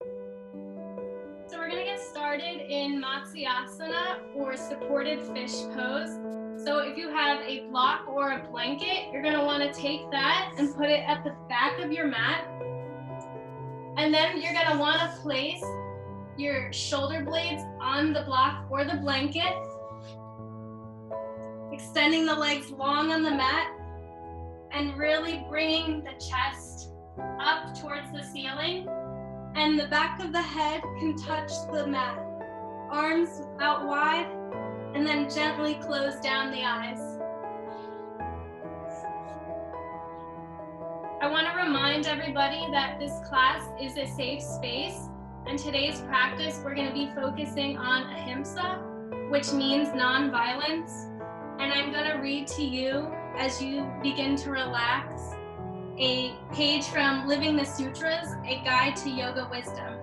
So we're gonna get started in Matsyasana, or supported fish pose. So if you have a block or a blanket, you're gonna wanna take that and put it at the back of your mat. And then you're gonna wanna place your shoulder blades on the block or the blanket, extending the legs long on the mat, and really bringing the chest up towards the ceiling, and the back of the head can touch the mat. Arms out wide, and then gently close down the eyes. I want to remind everybody that this class is a safe space, and today's practice we're going to be focusing on Ahimsa, which means non-violence, and I'm going to read to you as you begin to relax a page from Living the Sutras, a guide to yoga wisdom.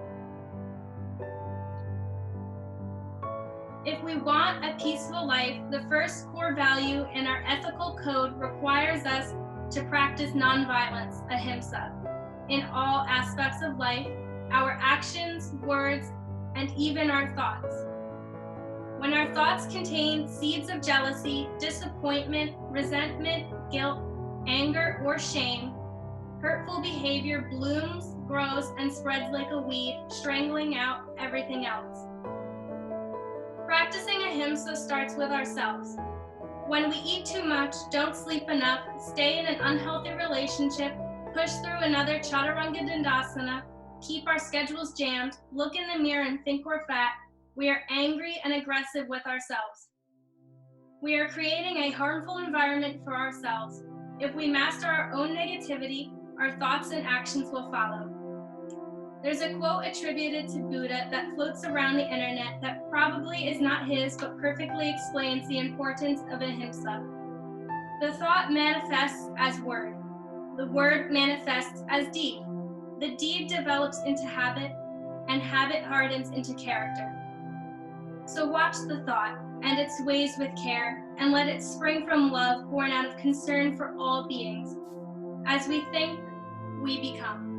If we want a peaceful life, the first core value in our ethical code requires us to practice nonviolence, ahimsa, in all aspects of life, our actions, words, and even our thoughts. When our thoughts contain seeds of jealousy, disappointment, resentment, guilt, anger, or shame, hurtful behavior blooms, grows, and spreads like a weed, strangling out everything else. Practicing ahimsa starts with ourselves. When we eat too much, don't sleep enough, stay in an unhealthy relationship, push through another chaturanga dandasana, keep our schedules jammed, look in the mirror and think we're fat, we are angry and aggressive with ourselves. We are creating a harmful environment for ourselves. If we master our own negativity, our thoughts and actions will follow. There's a quote attributed to Buddha that floats around the internet that probably is not his, but perfectly explains the importance of ahimsa. The thought manifests as word. The word manifests as deed. The deed develops into habit, and habit hardens into character. So watch the thought and its ways with care, and let it spring from love born out of concern for all beings. As we think, we become.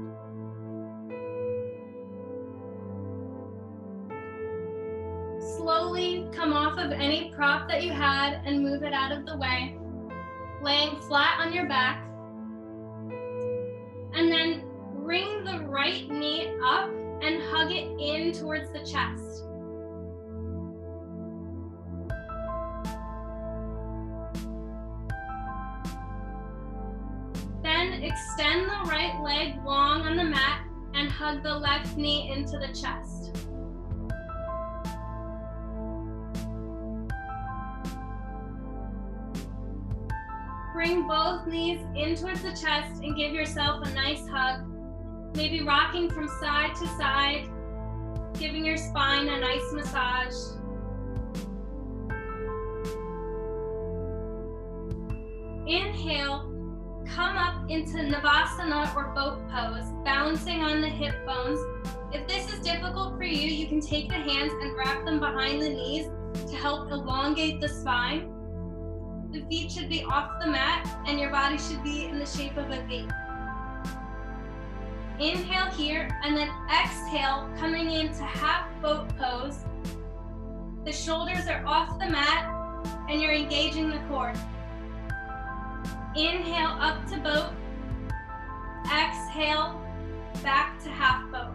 Slowly come off of any prop that you had and move it out of the way, laying flat on your back. And then bring the right knee up and hug it in towards the chest. Then extend the right leg long on the mat and hug the left knee into the chest. Bring both knees in towards the chest and give yourself a nice hug, maybe rocking from side to side, giving your spine a nice massage. Inhale, come up into Navasana or boat pose, balancing on the hip bones. If this is difficult for you, you can take the hands and wrap them behind the knees to help elongate the spine. The feet should be off the mat and your body should be in the shape of a V. Inhale here and then exhale, coming into half boat pose. The shoulders are off the mat and you're engaging the core. Inhale up to boat. Exhale back to half boat.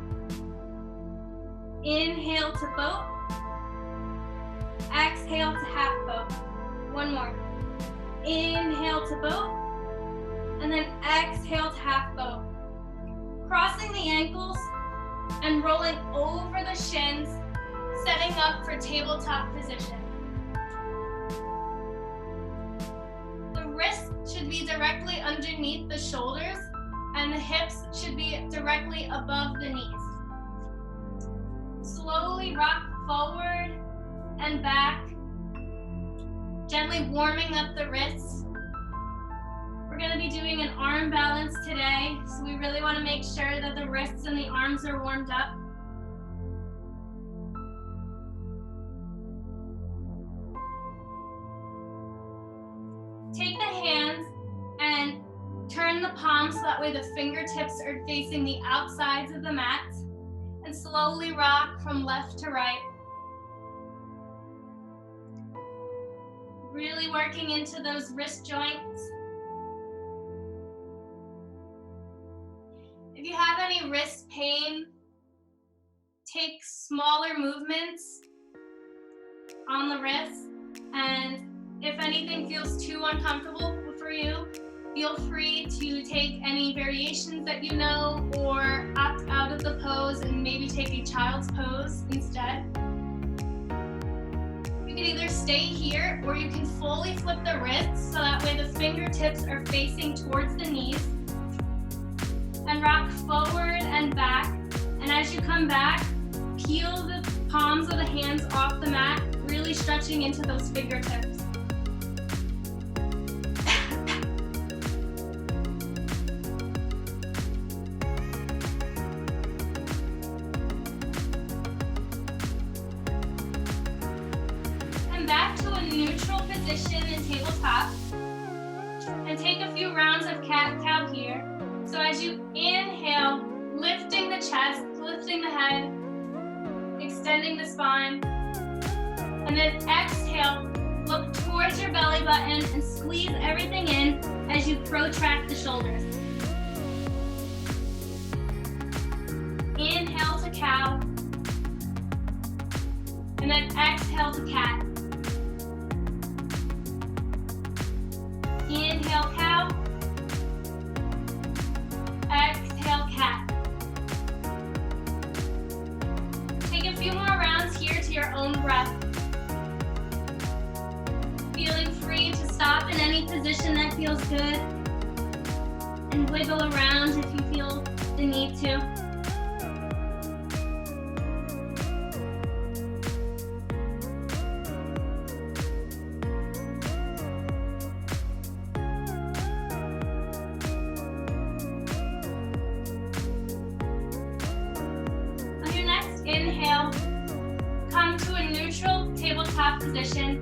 Inhale to boat. Exhale to half boat. One more. Inhale to boat, and then exhale to half boat. Crossing the ankles and rolling over the shins, setting up for tabletop position. The wrists should be directly underneath the shoulders, and the hips should be directly above the knees. Slowly rock forward and back, gently warming up the wrists. We're going to be doing an arm balance today, so we really want to make sure that the wrists and the arms are warmed up. Take the hands and turn the palms so that way the fingertips are facing the outsides of the mat. And And slowly rock from left to right. Really working into those wrist joints. If you have any wrist pain, take smaller movements on the wrist, and if anything feels too uncomfortable for you, feel free to take any variations that you know or opt out of the pose and maybe take a child's pose instead. You can either stay here or you can fully flip the wrists so that way the fingertips are facing towards the knees, and rock forward and back. And as you come back, peel the palms of the hands off the mat, really stretching into those fingertips. And back to a neutral position in tabletop. And take a few rounds of cat-cow here. So as you inhale, lifting the chest, lifting the head, extending the spine, and then exhale, look towards your belly button and squeeze everything in as you protract the shoulders. Inhale to cow, and then exhale to cat. Inhale, cow. Exhale, cat. Take a few more rounds here to your own breath. Feeling free to stop in any position that feels good and wiggle around if you feel the need to. Inhale, come to a neutral tabletop position,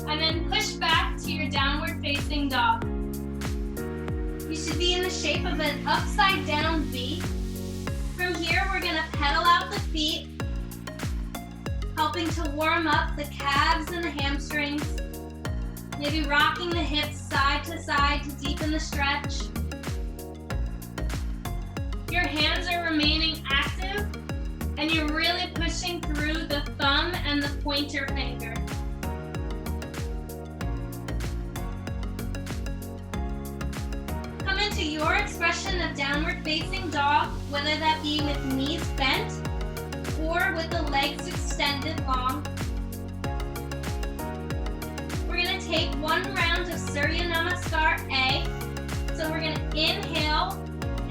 and then push back to your downward facing dog. You should be in the shape of an upside down V. From here, we're gonna pedal out the feet, helping to warm up the calves and the hamstrings, maybe rocking the hips side to side to deepen the stretch. Your hands are remaining active, and you're really pushing through the thumb and the pointer finger. Come into your expression of downward facing dog, whether that be with knees bent or with the legs extended long. We're gonna take one round of Surya Namaskar A. So we're gonna inhale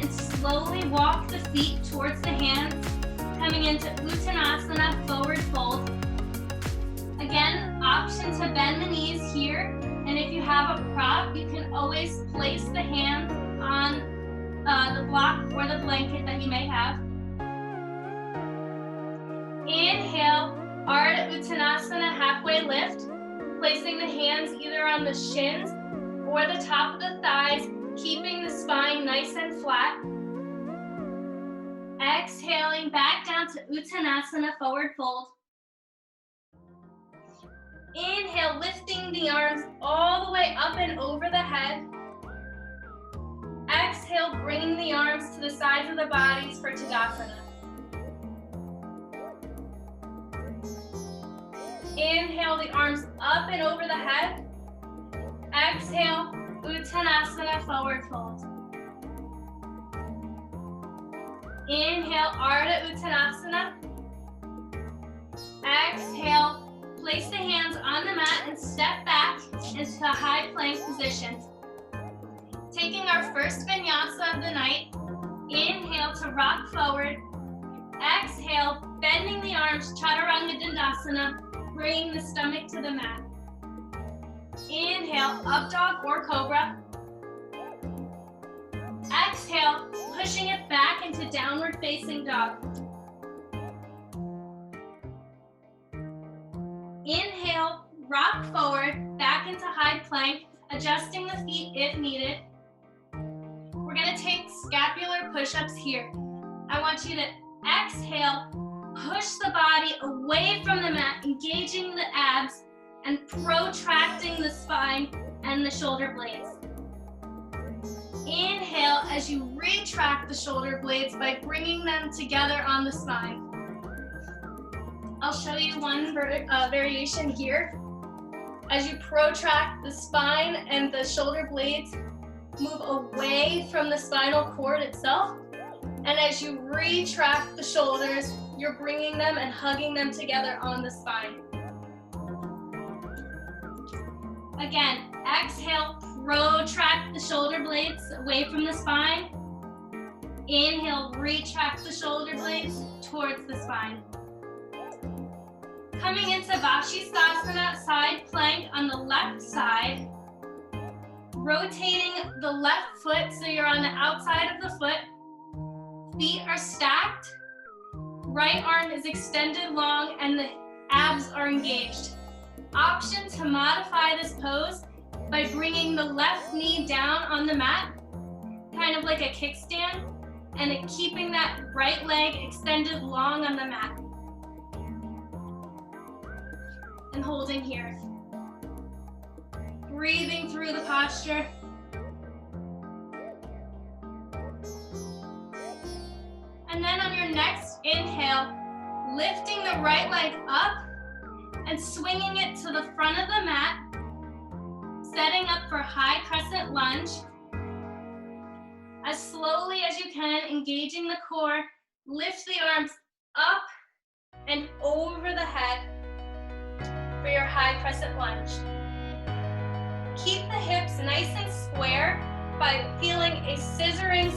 and slowly walk the feet towards the hands, coming into Uttanasana, forward fold. Again, option to bend the knees here, and if you have a prop, you can always place the hand on the block or the blanket that you may have. Inhale, Ardha Uttanasana, halfway lift, placing the hands either on the shins or the top of the thighs, keeping the spine nice and flat. Exhaling back down to Uttanasana, forward fold. Inhale, lifting the arms all the way up and over the head. Exhale, bringing the arms to the sides of the bodies for Tadasana. Inhale, the arms up and over the head. Exhale, Uttanasana, forward fold. Inhale, Ardha Uttanasana. Exhale, place the hands on the mat and step back into a high plank position. Taking our first vinyasa of the night, inhale to rock forward. Exhale, bending the arms, Chaturanga Dandasana, bringing the stomach to the mat. Inhale, up dog or cobra. Exhale, pushing it back into downward facing dog. Inhale, rock forward, back into high plank, adjusting the feet if needed. We're gonna take scapular push-ups here. I want you to Exhale, push the body away from the mat, engaging the abs and protracting the spine and the shoulder blades. Inhale as you retract the shoulder blades by bringing them together on the spine. I'll show you one variation here. As you protract the spine and the shoulder blades, move away from the spinal cord itself. And as you retract the shoulders, you're bringing them and hugging them together on the spine. Again, exhale, protract the shoulder blades away from the spine. Inhale, retract the shoulder blades towards the spine. Coming into Vashisthasana, side plank on the left side. Rotating the left foot so you're on the outside of the foot. Feet are stacked. Right arm is extended long and the abs are engaged. Option to modify this pose by bringing the left knee down on the mat, kind of like a kickstand, and keeping that right leg extended long on the mat. And holding here. Breathing through the posture. And then on your next inhale, lifting the right leg up and swinging it to the front of the mat, setting up for high crescent lunge. As slowly as you can, engaging the core, lift the arms up and over the head for your high crescent lunge. Keep the hips nice and square by feeling a scissoring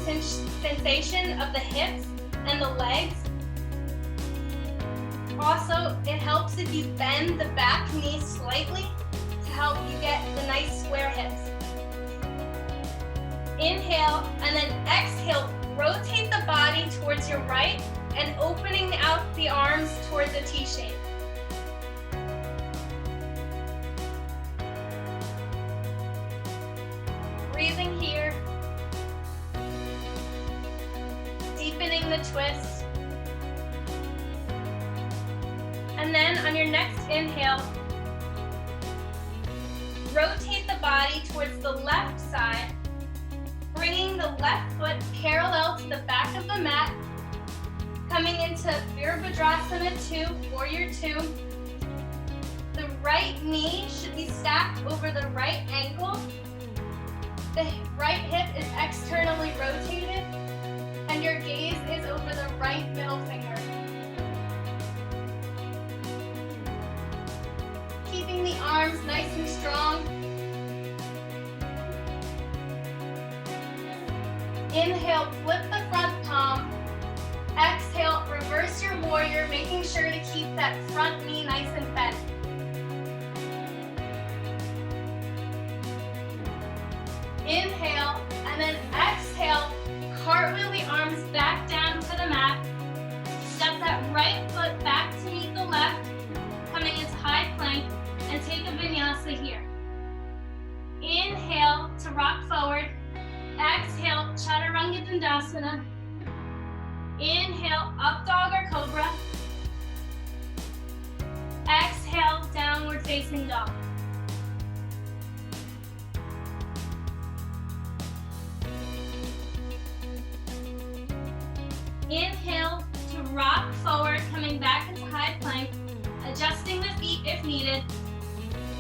sensation of the hips and the legs. Also, it helps if you bend the back knee slightly to help you get the nice square hips. Inhale and then exhale, rotate the body towards your right and opening out the arms towards a T shape. Breathing here, deepening the twist. And then on your next inhale, rotate the body towards the left side, bringing the left foot parallel to the back of the mat, coming into Virabhadrasana 2, Warrior 2. The right knee should be stacked over the right ankle. The right hip is externally rotated, and your gaze is over the right middle finger. Keeping the arms nice and strong. Inhale, flip the front palm. Exhale, reverse your warrior, making sure to keep that front knee nice and bent. Inhale, and then exhale, cartwheel the arms back down to the mat. Step that right foot back to meet the left, coming into high plank, and take a vinyasa here. Inhale to rock forward. Exhale, Chaturanga Dandasana. Inhale, up dog or cobra. Exhale, downward facing dog. Inhale to rock forward, coming back into high plank, adjusting the feet if needed,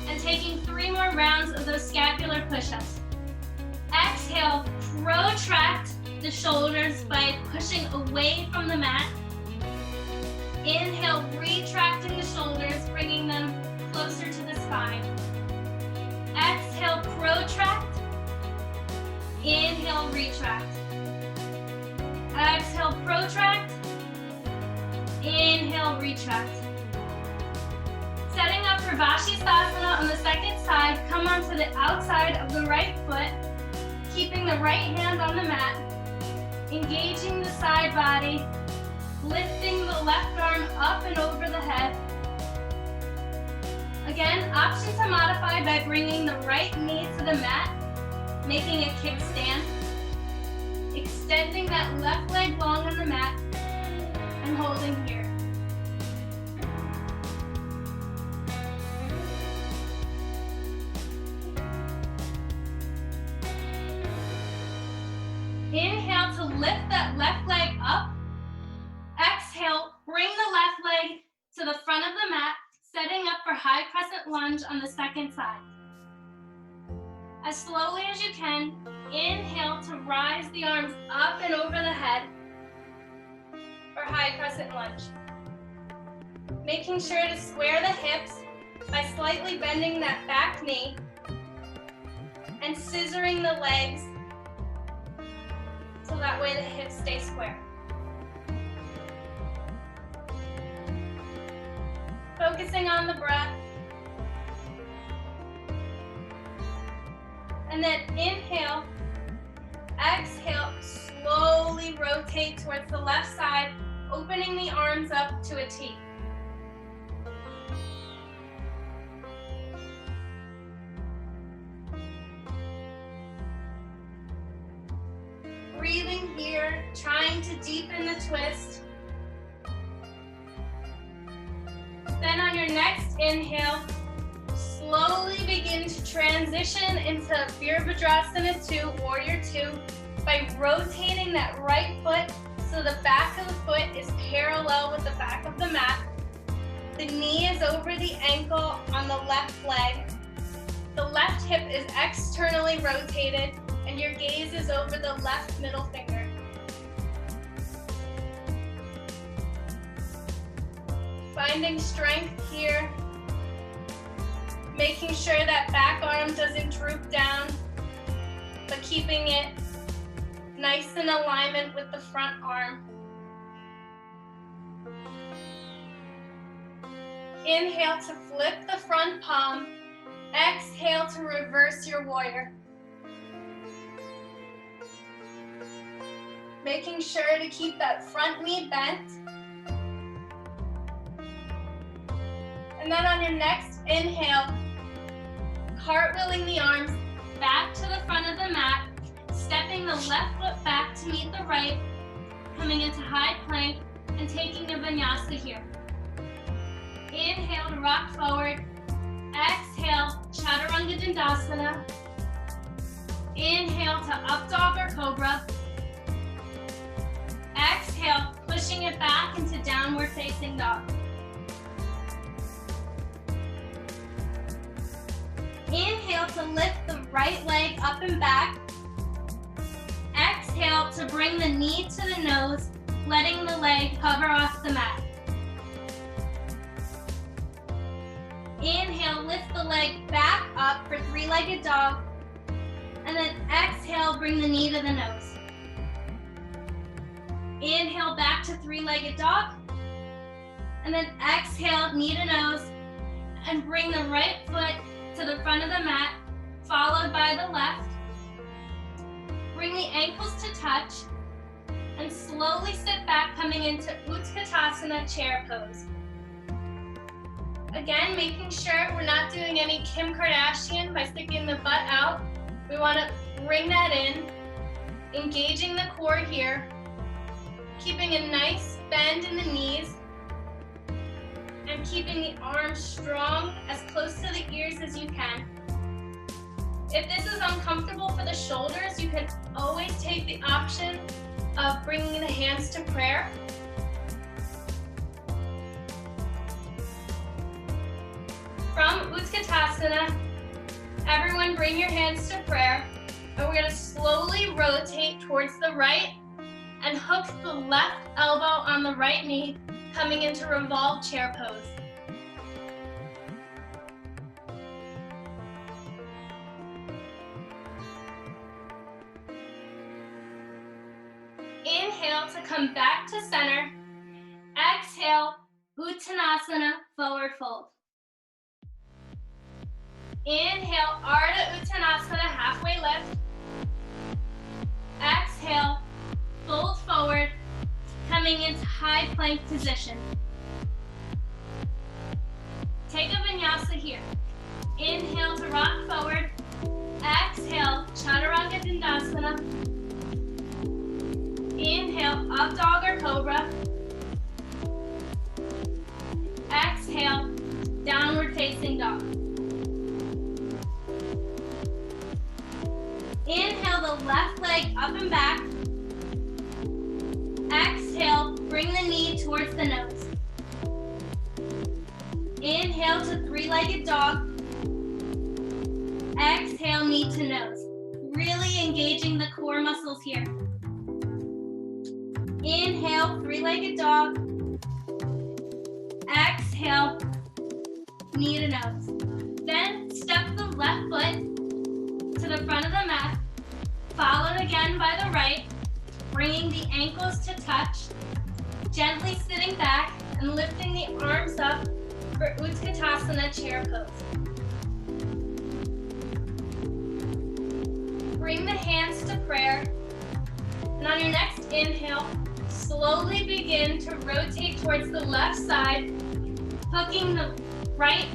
and taking 3 more rounds of those scapular push-ups. Exhale, protract the shoulders by pushing away from the mat. Inhale, retracting the shoulders, bringing them closer to the spine. Exhale, protract. Inhale, retract. Exhale, protract. Inhale, retract. Setting up for Vashisthasana on the second side, come onto the outside of the right foot, keeping the right hand on the mat, engaging the side body, lifting the left arm up and over the head. Again, option to modify by bringing the right knee to the mat, making a kickstand, extending that left leg long on the mat, and holding here. Inhale to lift that left leg up. Exhale, bring the left leg to the front of the mat, setting up for high crescent lunge on the second side. As slowly as you can, inhale to rise the arms up and over the head for high crescent lunge. Making sure to square the hips by slightly bending that back knee and scissoring the legs so that way the hips stay square. Focusing on the breath. And then inhale, exhale, slowly rotate towards the left side, opening the arms up to a T. Breathing here, trying to deepen the twist. Then on your next inhale, slowly begin to transition into Virabhadrasana 2, Warrior 2, by rotating that right foot so the back of the foot is parallel with the back of the mat. The knee is over the ankle on the left leg. The left hip is externally rotated, and your gaze is over the left middle finger. Finding strength here. Making sure that back arm doesn't droop down, but keeping it nice in alignment with the front arm. Inhale to flip the front palm. Exhale to reverse your warrior. Making sure to keep that front knee bent. And then on your next inhale, cartwheeling the arms back to the front of the mat, stepping the left foot back to meet the right, coming into high plank and taking a vinyasa here. Inhale to rock forward. Exhale, Chaturanga Dandasana. Inhale to up dog or cobra. Exhale, pushing it back into downward facing dog. Inhale to lift the right leg up and back. Exhale to bring the knee to the nose, letting the leg hover off the mat. Inhale, lift the leg back up for three-legged dog. And then exhale, bring the knee to the nose. Inhale, back to three-legged dog. And then exhale, knee to nose. And bring the right foot to the front of the mat, followed by the left. Bring the ankles to touch and slowly sit back, coming into Utkatasana chair pose. Again, making sure we're not doing any Kim Kardashian by sticking the butt out. We want to bring that in, engaging the core here, keeping a nice bend in the knees, and keeping the arms strong as close to the ears as you can. If this is uncomfortable for the shoulders, you can always take the option of bringing the hands to prayer. From Utkatasana, everyone bring your hands to prayer, and we're going to slowly rotate towards the right and hook the left elbow on the right knee, coming into revolved chair pose. Inhale to come back to center. Exhale, Uttanasana, forward fold. Inhale, Ardha Uttanasana, halfway lift. Exhale, fold forward, coming into high plank position. Take a vinyasa here. Inhale to rock forward. Exhale, Chaturanga Dandasana. Inhale, up dog or cobra. three-legged dog. Inhale the left leg up and back. Exhale, bring the knee towards the nose. Inhale to three-legged dog. Exhale, knee to nose. Really engaging the core muscles here. Inhale, three-legged dog. Exhale, knee to nose. Then step the left foot to the front of the mat, followed again by the right, bringing the ankles to touch, gently sitting back and lifting the arms up for Utkatasana chair pose. Bring the hands to prayer, and on your next inhale, slowly begin to rotate towards the left side, hooking the right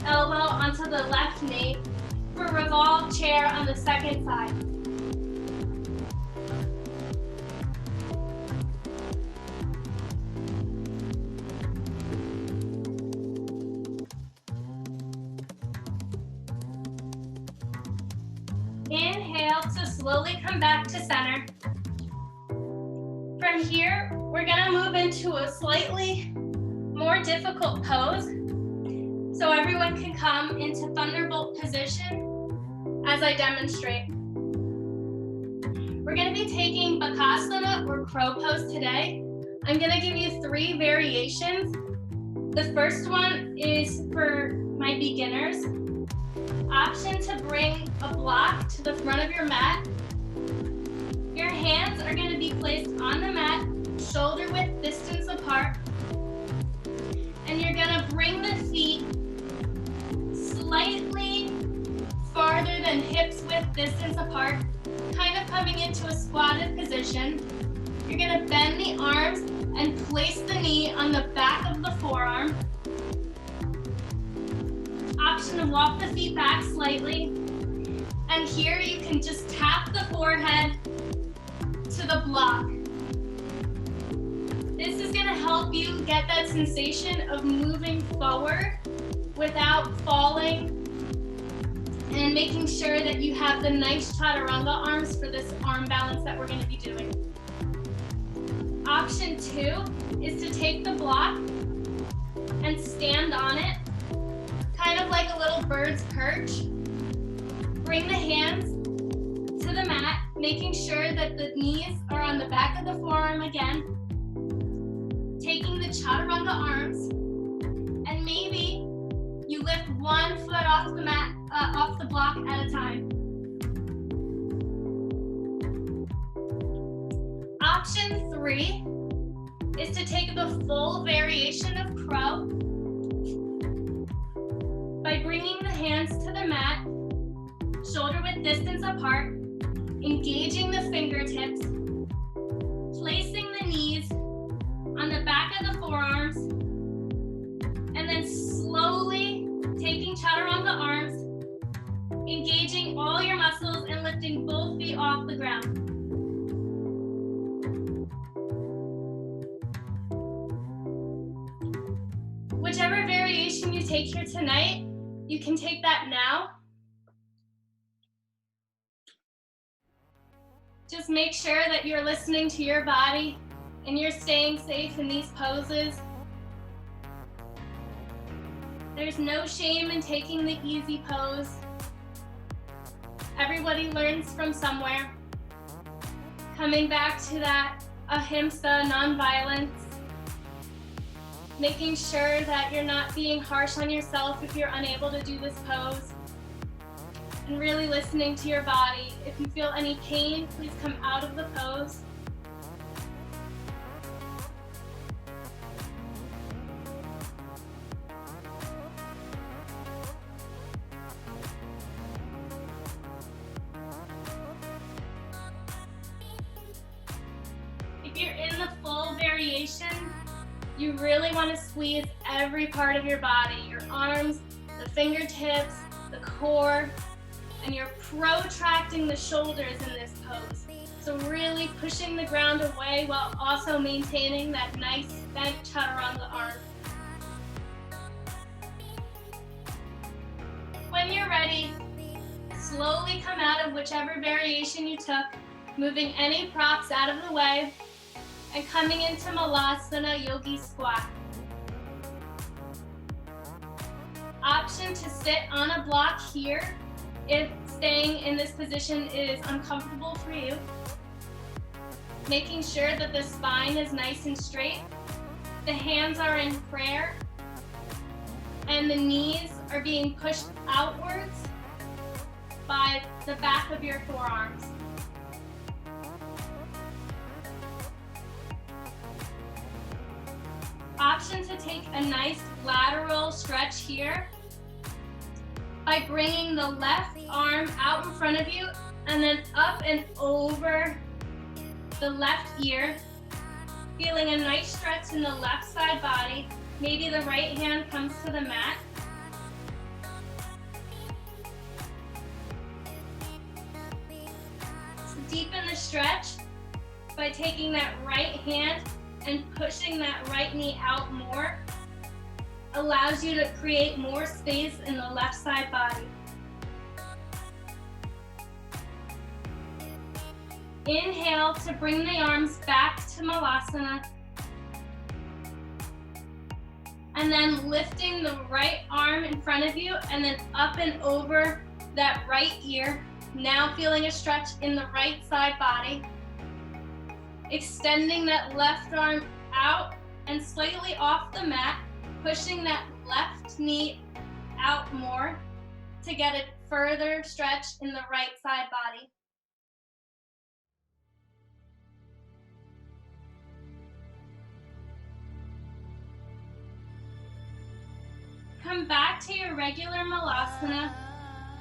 elbow onto the left knee for revolve chair on the second side. Inhale to slowly come back to center. From here, we're gonna move into a slightly more difficult pose. So everyone can come into thunderbolt position as I demonstrate. We're gonna be taking Bakasana or crow pose today. I'm gonna give you 3 variations. The first one is for my beginners. Option to bring a block to the front of your mat. Your hands are going to be placed on the mat, shoulder width distance apart. And you're going to bring the feet slightly farther than hips width distance apart, kind of coming into a squatted position. You're going to bend the arms and place the knee on the back of the forearm. Option to walk the feet back slightly. And here you can just tap the forehead to the block. This is going to help you get that sensation of moving forward without falling and making sure that you have the nice chaturanga arms for this arm balance that we're going to be doing. Option 2 is to take the block and stand on it, kind of like a little bird's perch. Bring the hands to the mat, making sure that the knees are on the back of the forearm again. Taking the chaturanga arms, and maybe you lift one foot off the mat, off the block at a time. Option 3 is to take the full variation of crow by bringing the hands to the mat, shoulder width distance apart, engaging the fingertips, placing the knees on the back of the forearms, and then slowly taking chaturanga arms, engaging all your muscles and lifting both feet off the ground. Whichever variation you take here tonight, you can take that now. Just make sure that you're listening to your body and you're staying safe in these poses. There's no shame in taking the easy pose. Everybody learns from somewhere. Coming back to that Ahimsa, nonviolence. Making sure that you're not being harsh on yourself if you're unable to do this pose. And really listening to your body. If you feel any pain, please come out of the pose. If you're in the full variation, you really want to squeeze every part of your body, your arms, the fingertips, the core, and you're protracting the shoulders in this pose. So really pushing the ground away while also maintaining that nice bent chaturanga arm. when you're ready, slowly come out of whichever variation you took, moving any props out of the way, and coming into Malasana Yogi Squat. Option to sit on a block here if staying in this position is uncomfortable for you. Making sure that the spine is nice and straight, the hands are in prayer, and the knees are being pushed outwards by the back of your forearms. Option to take a nice lateral stretch here by bringing the left arm out in front of you and then up and over the left ear, feeling a nice stretch in the left side body. Maybe the right hand comes to the mat. So deepen the stretch by taking that right hand and pushing that right knee out more. Allows you to create more space in the left side body. Inhale to bring the arms back to Malasana. And then lifting the right arm in front of you and then up and over that right ear. Now feeling a stretch in the right side body. Extending that left arm out and slightly off the mat, pushing that left knee out more to get a further stretch in the right side body. Come back to your regular Malasana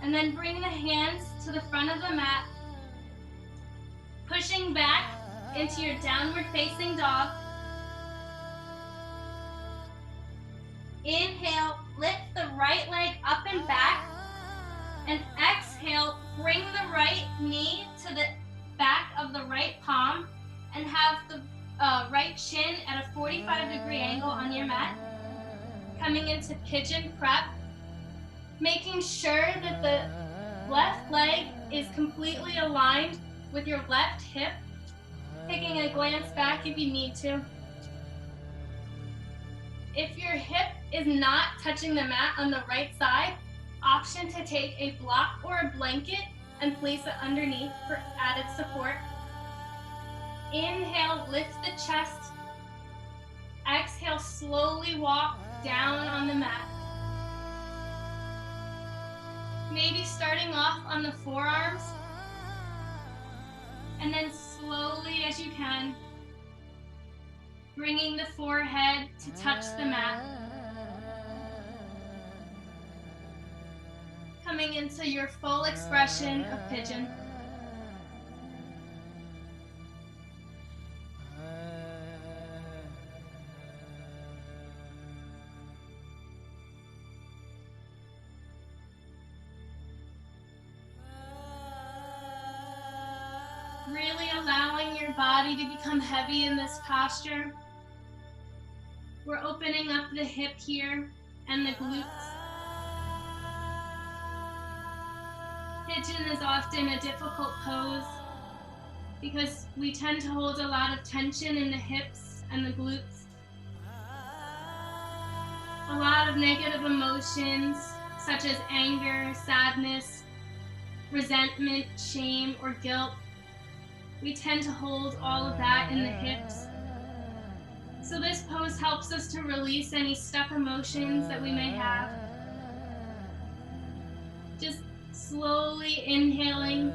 and then bring the hands to the front of the mat, pushing back into your downward facing dog. Inhale, lift the right leg up and back, and exhale, bring the right knee to the back of the right palm and have the right shin at a 45-degree angle on your mat. Coming into pigeon prep, making sure that the left leg is completely aligned with your left hip, taking a glance back if you need to. If your hip is not touching the mat on the right side, option to take a block or a blanket and place it underneath for added support. Inhale, lift the chest. Exhale, slowly walk down on the mat. Maybe starting off on the forearms, and then slowly as you can, bringing the forehead to touch the mat. Coming into your full expression of pigeon. Really allowing your body to become heavy in this posture. We're opening up the hip here and the glutes. Pigeon is often a difficult pose because we tend to hold a lot of tension in the hips and the glutes. A lot of negative emotions such as anger, sadness, resentment, shame, or guilt. We tend to hold all of that in the hips. So this pose helps us to release any stuck emotions that we may have. Just slowly inhaling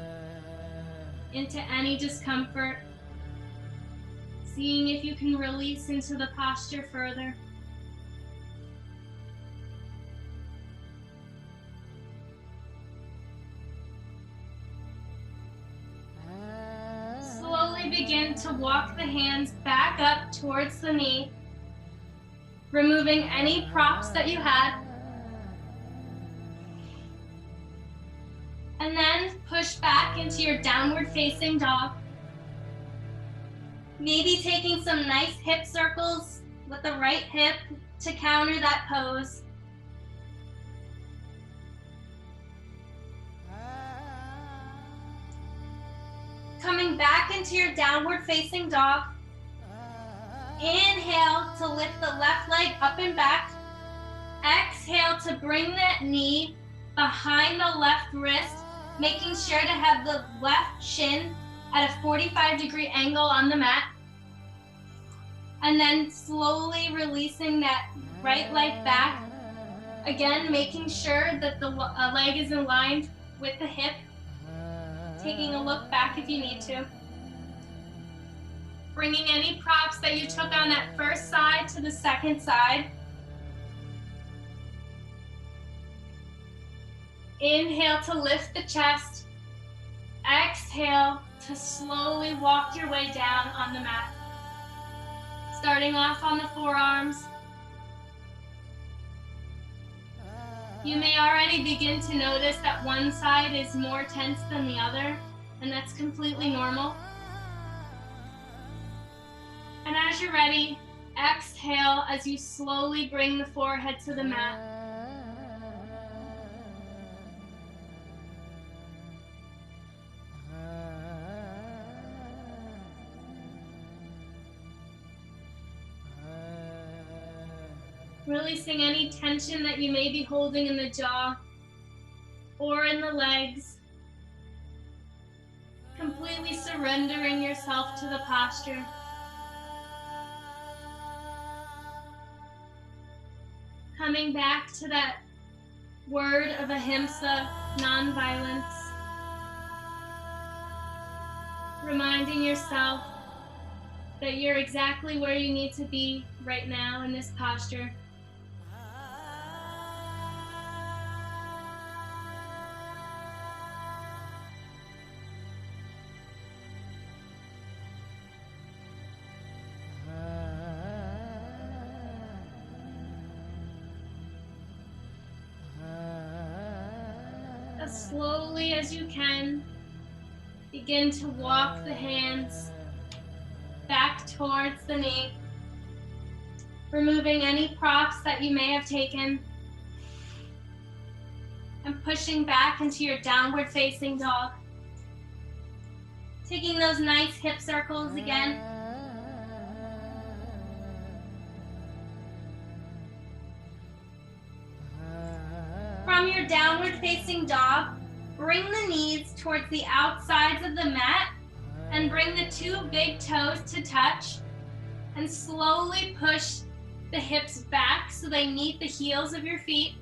into any discomfort, seeing if you can release into the posture further. Slowly begin to walk the hands back up towards the knee, removing any props that you had. And then push back into your downward facing dog. Maybe taking some nice hip circles with the right hip to counter that pose. Coming back into your downward facing dog. Inhale to lift the left leg up and back. Exhale to bring that knee behind the left wrist, making sure to have the left shin at a 45-degree angle on the mat. And then slowly releasing that right leg back. Again, making sure that the leg is aligned with the hip. Taking a look back if you need to. Bringing any props that you took on that first side to the second side. Inhale to lift the chest. Exhale to slowly walk your way down on the mat. Starting off on the forearms. You may already begin to notice that one side is more tense than the other, and that's completely normal. And as you're ready, exhale as you slowly bring the forehead to the mat. Releasing any tension that you may be holding in the jaw or in the legs. Completely surrendering yourself to the posture. Coming back to that word of Ahimsa, non-violence. Reminding yourself that you're exactly where you need to be right now in this posture. As slowly as you can, begin to walk the hands back towards the knee, removing any props that you may have taken, and pushing back into your downward facing dog. Taking those nice hip circles again. From your downward facing dog, bring the knees towards the outsides of the mat and bring the two big toes to touch and slowly push the hips back so they meet the heels of your feet.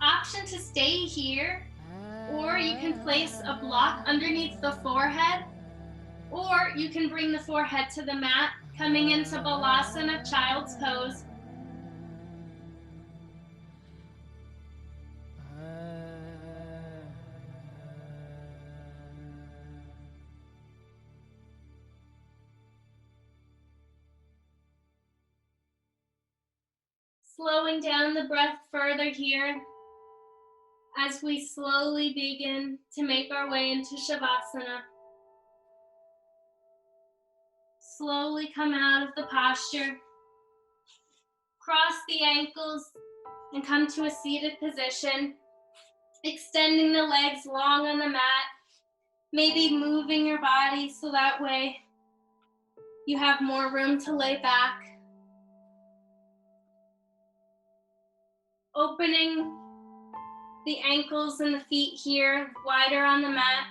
Option to stay here, or you can place a block underneath the forehead, or you can bring the forehead to the mat, coming into Balasana, child's pose. Slowing down the breath further here as we slowly begin to make our way into Shavasana. Slowly come out of the posture. Cross the ankles and come to a seated position, extending the legs long on the mat, maybe moving your body so that way you have more room to lay back. Opening the ankles and the feet here wider on the mat.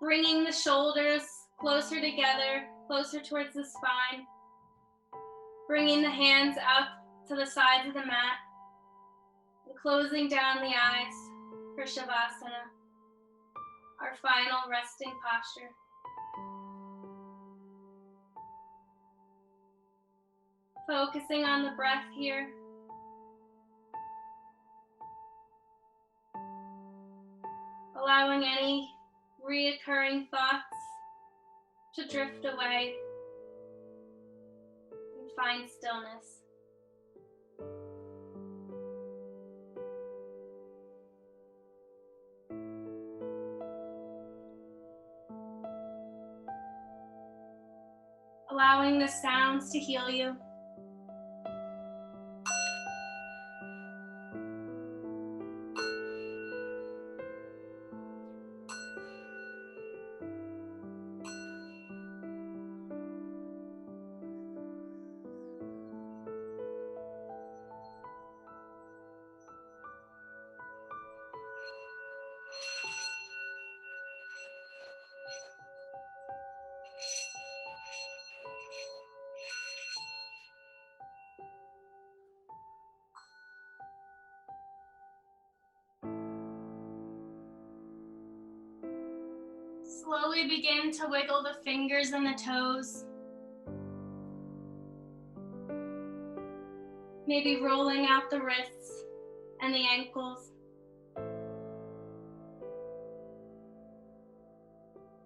Bringing the shoulders closer together, closer towards the spine. Bringing the hands up to the sides of the mat. And closing down the eyes for Shavasana, our final resting posture. Focusing on the breath here. Allowing any reoccurring thoughts to drift away and find stillness. Allowing the sounds to heal you. Slowly begin to wiggle the fingers and the toes. Maybe rolling out the wrists and the ankles.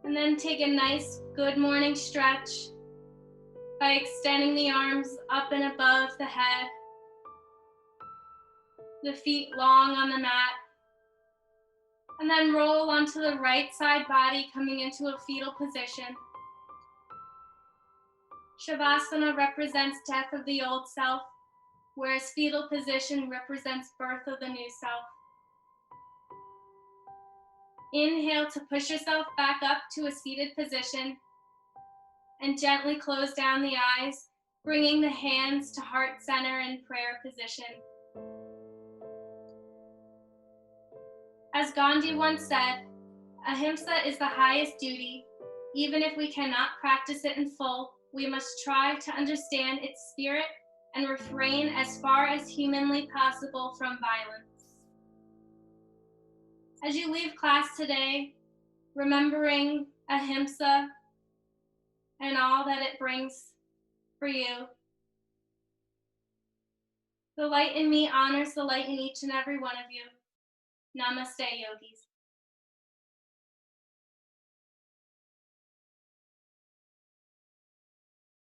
And then take a nice good morning stretch by extending the arms up and above the head, the feet long on the mat. And then roll onto the right side body, coming into a fetal position. Shavasana represents death of the old self, whereas fetal position represents birth of the new self. Inhale to push yourself back up to a seated position and gently close down the eyes, bringing the hands to heart center in prayer position. As Gandhi once said, Ahimsa is the highest duty. Even if we cannot practice it in full, we must try to understand its spirit and refrain as far as humanly possible from violence. As you leave class today, remembering Ahimsa and all that it brings for you, the light in me honors the light in each and every one of you. Namaste, yogis.